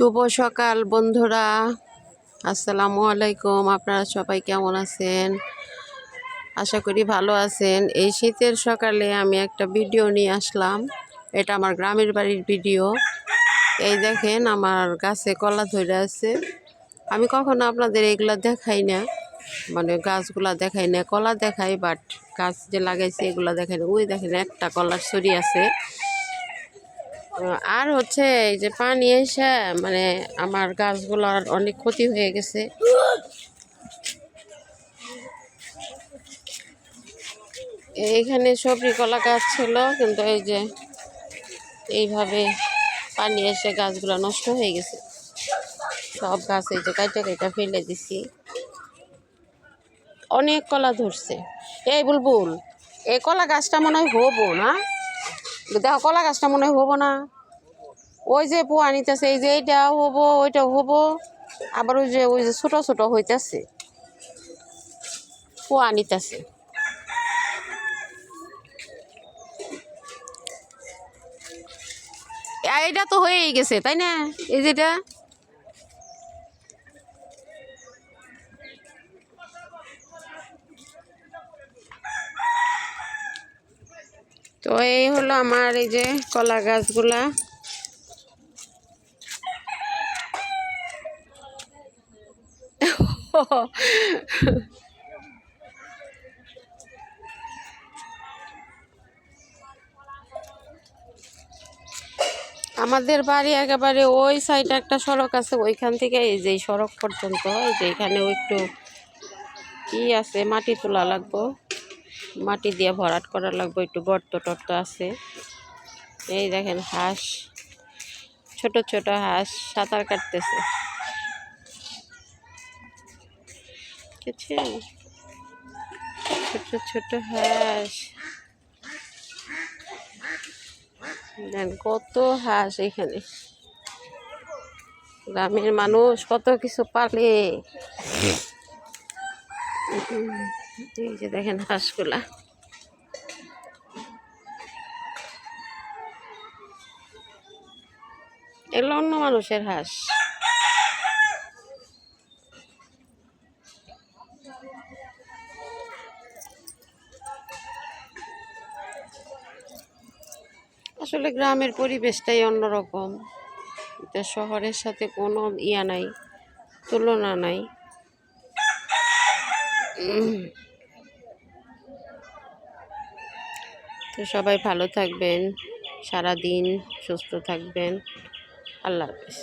শুভ সকাল বন্ধুরা, আসসালামু আলাইকুম। আপনারা সবাই কেমন আছেন? আশা করি ভালো আছেন। এই শীতের সকালে আমি একটা ভিডিও নিয়ে আসলাম। এটা আমার গ্রামের বাড়ির ভিডিও। এই দেখেন আমার গাছে কলা ধরে আছে। আমি কখনো আপনাদের এগুলা দেখাই না, মানে গাছগুলা দেখাই না, কলা দেখাই, বাট গাছ যে লাগাইছে এগুলা দেখাই না। ওই দেখেন একটা কলার ছড়ি আছে। আর হচ্ছে এই যে পানি এসে মানে আমার গাছগুলোর অনেক ক্ষতি হয়ে গেছে। এইখানে সবজি কলা গাছ ছিল, কিন্তু এই যে এইভাবে পানি এসে গাছগুলো নষ্ট হয়ে গেছে। সব গাছ এই যে কাইটা কাইটা ফেলে দিছি। অনেক কলা ধরছে। এই বুলবুল, এই কলা গাছটা মনে হয় হবো না। দেখো কলা গাছটা মনে হয় হবো না। ওই যে পোয়া নিতেছে, এই যে এইটাও হবো, ওইটাও হবো, আবার ওই যে ছোট ছোট হইতেছে, পোয়া নিতেছে। এটা তো হয়েই গেছে, তাই না? এই যেটা তো এই হলো আমার এই যে কলা গাছগুলা। আমাদের বাড়ি একেবারে ওই সাইডে একটা সড়ক আছে, ওইখান থেকে এই যে সড়ক পর্যন্ত, এই যে এখানেও একটু কি আছে, মাটি তোলা লাগবো, মাটি দিয়ে ভরাট করা লাগবো, একটু গর্ত টর্ত আছে। এই দেখেন হাঁস, ছোট ছোট হাঁস সাঁতার কাটতেছে। ছোট ছোট হাঁস, কত হাঁস এখানে। গ্রামের মানুষ কত কিছু পালে। এই যে দেখেন হাঁসগুলা, এগুলো অন্য মানুষের হাঁস। আসলে গ্রামের পরিবেশটাই অন্যরকম। এটা শহরের সাথে কোনো ইয়া নাই, তুলনা নাই। তো সবাই ভালো থাকবেন, সারাদিন সুস্থ থাকবেন। আল্লাহ হাফেজ।